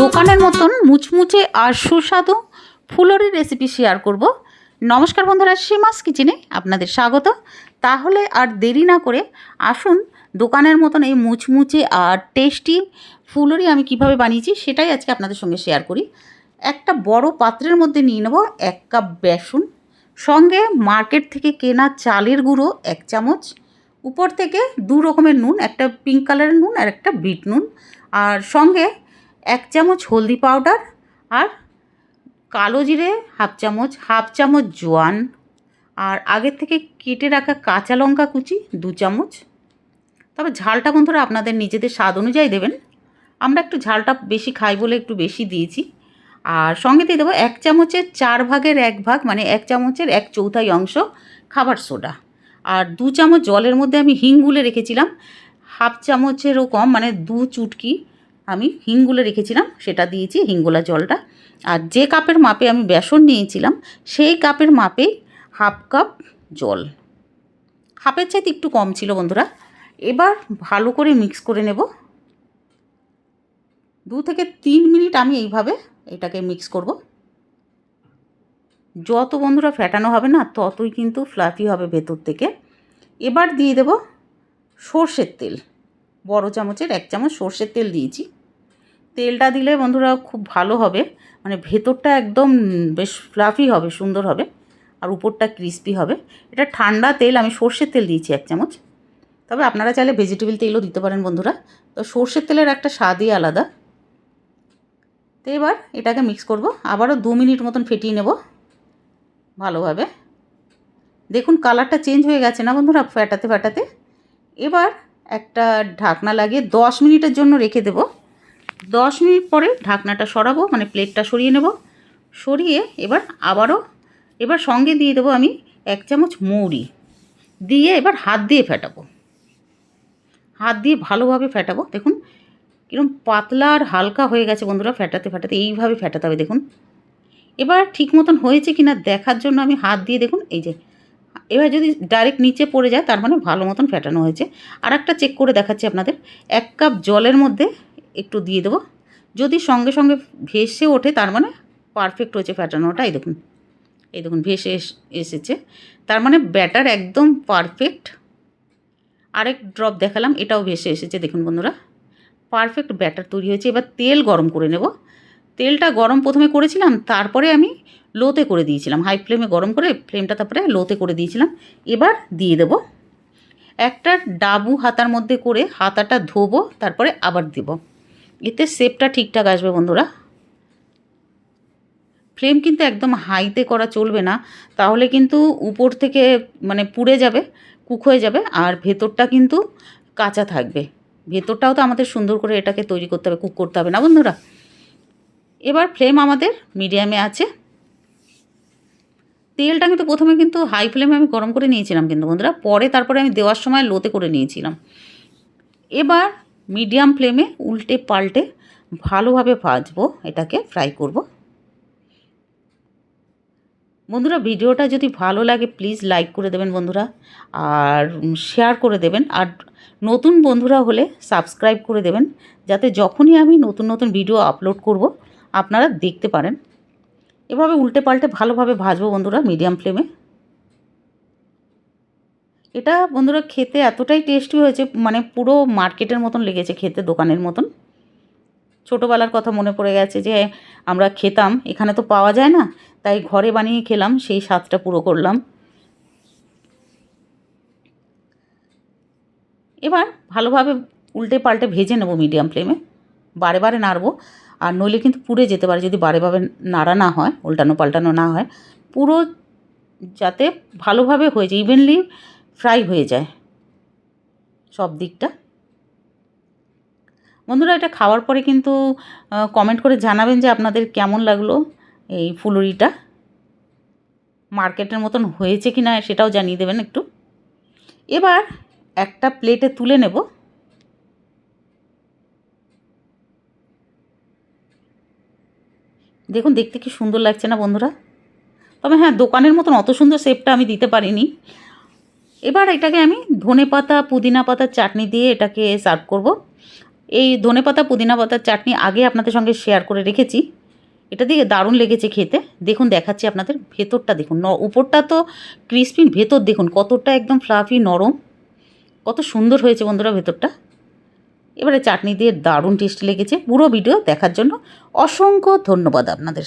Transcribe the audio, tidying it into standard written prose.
দোকানের মতন মুচমুচে আর সুস্বাদু ফুলরি রেসিপি শেয়ার করব। নমস্কার বন্ধুরা, সীমাস কিচেনে আপনাদের স্বাগত। তাহলে আর দেরি না করে আসুন দোকানের মতন এই মুচমুচে আর টেস্টি ফুলরি আমি কিভাবে বানিয়েছি সেটাই আজকে আপনাদের সঙ্গে শেয়ার করি। একটা বড় পাত্রের মধ্যে নিয়ে নেব 1 কাপ বেসন, সঙ্গে মার্কেট থেকে কেনা চালের গুঁড়ো 1 চামচ, উপর থেকে 2 রকমের নুন, একটা পিঙ্ক কালারের নুন আর একটা বিট নুন, আর সঙ্গে 1 চামচ হলদি পাউডার, আর কালো জিরে হাফ চামচ জোয়ান, আর আগের থেকে কেটে রাখা কাঁচা লঙ্কা কুচি 2 চামচ। তবে ঝালটা বন্ধুরা আপনাদের নিজেদের স্বাদ অনুযায়ী দেবেন। আমরা একটু ঝালটা বেশি খাই বলে একটু বেশি দিয়েছি। আর সঙ্গে দিয়ে দেবো 1 চামচের 4 ভাগের 1 ভাগ, মানে 1 চামচের 1/4 অংশ খাবার সোডা, আর 2 চামচ জলের মধ্যে আমি হিং গুলে রেখেছিলাম, হাফ চামচেরও কম, মানে 2 চুটকি আমি হিং গুলে রেখেছিলাম, সেটা দিয়েছি হিঙ্গুলা জলটা। আর যে কাপের মাপে আমি বেসন নিয়েছিলাম সেই কাপের মাপেই হাফ কাপ জল, হাফের চাইতে একটু কম ছিল বন্ধুরা। এবার ভালো করে মিক্স করে নেব। 2 থেকে 3 মিনিট আমি এইভাবে এটাকে মিক্স করব। যত বন্ধুরা ফেটানো হবে না ততই কিন্তু ফ্লাফি হবে ভেতর থেকে। এবার দিয়ে দেব সর্ষের তেল, বড় চামচের 1 চামচ সর্ষের তেল দিয়েছি। তেলটা দিলে বন্ধুরা খুব ভালো হবে, মানে ভেতরটা একদম বেশ ফ্লাফি হবে, সুন্দর হবে, আর উপরটা ক্রিস্পি হবে। এটা ঠান্ডা তেল, আমি সর্ষের তেল দিয়েছি 1 চামচ। তবে আপনারা চাইলে ভেজিটেবল তেলও দিতে পারেন বন্ধুরা, তো সর্ষের তেলের একটা স্বাদই আলাদা। তো এবার এটাকে মিক্স করব, আবারও 2 মিনিট মতন ফেটিয়ে নেব ভালোভাবে। দেখুন কালারটা চেঞ্জ হয়ে গেছে না বন্ধুরা ফেটাতে ফেটাতে। এবার একটা ঢাকনা লাগিয়ে 10 মিনিটের জন্য রেখে দেব। 10 মিনিট পরে ঢাকনাটা সরাবো, মানে প্লেটটা সরিয়ে নেব। সরিয়ে এবার সঙ্গে দিয়ে দেবো আমি 1 চামচ মৌরি দিয়ে এবার হাত দিয়ে ফেটাবো, হাত দিয়ে ভালোভাবে ফেটাবো। দেখুন কিরকম পাতলা আর হালকা হয়ে গেছে বন্ধুরা, ফেটাতে ফেটাতে এইভাবে ফেটাতে হবে। দেখুন এবার ঠিক মতন হয়েছে কিনা দেখার জন্য আমি হাত দিয়ে দেখুন, এই যে এবার যদি ডাইরেক্ট নিচে পড়ে যায় তার মানে ভালো মতন ফেটানো হয়েছে। আর একটা চেক করে দেখাচ্ছি আপনাদের, 1 কাপ জলের মধ্যে একটু দিয়ে দেবো, যদি সঙ্গে সঙ্গে ভেসে ওঠে তার মানে পারফেক্ট হয়েছে ফেটানোটা। এই দেখুন ভেসে এসেছে, তার মানে ব্যাটার একদম পারফেক্ট। আরেক ড্রপ দেখালাম, এটাও ভেসে এসেছে। দেখুন বন্ধুরা পারফেক্ট ব্যাটার তৈরি হয়েছে। এবার তেল গরম করে নেব। তেলটা গরম প্রথমে করেছিলাম, তারপরে আমি লোতে করে দিয়েছিলাম, হাই ফ্লেমে গরম করে ফ্লেমটা তারপরে লোতে করে দিয়েছিলাম। এবার দিয়ে দেব একটা ডাবু হাতার মধ্যে করে, হাতাটা ধোবো তারপরে আবার দেব, এতে শেপটা ঠিকঠাক আসবে বন্ধুরা। ফ্লেম কিন্তু একদম হাইতে করা চলবে না, তাহলে কিন্তু উপর থেকে মানে পুড়ে যাবে, কুক হয়ে যাবে, আর ভেতরটা কিন্তু কাঁচা থাকবে। ভেতরটাও তো আমাদের সুন্দর করে এটাকে তৈরি করতে হবে, কুক করতে হবে না বন্ধুরা। এবার ফ্লেম আমাদের মিডিয়ামে আছে। তেলটা কিন্তু প্রথমে কিন্তু হাই ফ্লেমে আমি গরম করে নিয়েছিলাম কিন্তু বন্ধুরা, পরে তারপরে আমি দেওয়ার সময় লোতে করে নিয়েছিলাম। এবার মিডিয়াম ফ্লেমে উল্টে পাল্টে ভালোভাবে ভাজবো, এটাকে ফ্রাই করব। বন্ধুরা ভিডিওটা যদি ভালো লাগে প্লিজ লাইক করে দেবেন বন্ধুরা, আর শেয়ার করে দেবেন, আর নতুন বন্ধুরা হলে সাবস্ক্রাইব করে দেবেন, যাতে যখনই আমি নতুন নতুন ভিডিও আপলোড করব আপনারা দেখতে পারেন। এভাবে উল্টে পাল্টে ভালোভাবে ভাজবো বন্ধুরা মিডিয়াম ফ্লেমে। এটা বন্ধুরা খেতে এতটাই টেস্টি হয়েছে, মানে পুরো মার্কেটের মতন লেগেছে খেতে, দোকানের মতন। ছোটোবেলার কথা মনে পড়ে গেছে যে আমরা খেতাম, এখানে তো পাওয়া যায় না, তাই ঘরে বানিয়ে খেলাম, সেই স্বাদটা পুরো করলাম। এবার ভালোভাবে উল্টে পাল্টে ভেজে নেব মিডিয়াম ফ্লেমে, বারে বারে নাড়বো, আর নইলে কিন্তু পুড়ে যেতে পারে যদি বারে বারে নাড়া না হয়, উল্টানো পাল্টানো না হয়। পুরো যাতে ভালোভাবে হয়ে যায়, ইভেনলি ফ্রাই হয়ে যায় সব দিকটা। বন্ধুরা এটা খাওয়ার পরে কিন্তু কমেন্ট করে জানাবেন যে আপনাদের কেমন লাগলো এই ফুলুরিটা, মার্কেটের মতন হয়েছে কি না সেটাও জানিয়ে দেবেন একটু। এবার একটা প্লেটে তুলে নেব। দেখুন দেখতে কি সুন্দর লাগছে না বন্ধুরা। তবে হ্যাঁ, দোকানের মতন অত সুন্দর শেপটা আমি দিতে পারিনি। এবার এটাকে আমি ধনেপাতা পুদিনা পাতার চাটনি দিয়ে এটাকে সার্ভ করব। এই ধনেপাতা পুদিনা পাতার চাটনি আগে আপনাদের সঙ্গে শেয়ার করে রেখেছি। এটা দিয়ে দারুণ লেগেছে খেতে। দেখুন দেখাচ্ছি আপনাদের, ভেতরটা দেখুন, উপরটা তো ক্রিসপি, ভেতর দেখুন কতটা একদম ফ্লাফি নরম, কত সুন্দর হয়েছে বন্ধুরা ভেতরটা। এবারে চাটনি দিয়ে দারুণ টেস্টি লেগেছে। পুরো ভিডিও দেখার জন্য অসংখ্য ধন্যবাদ আপনাদের।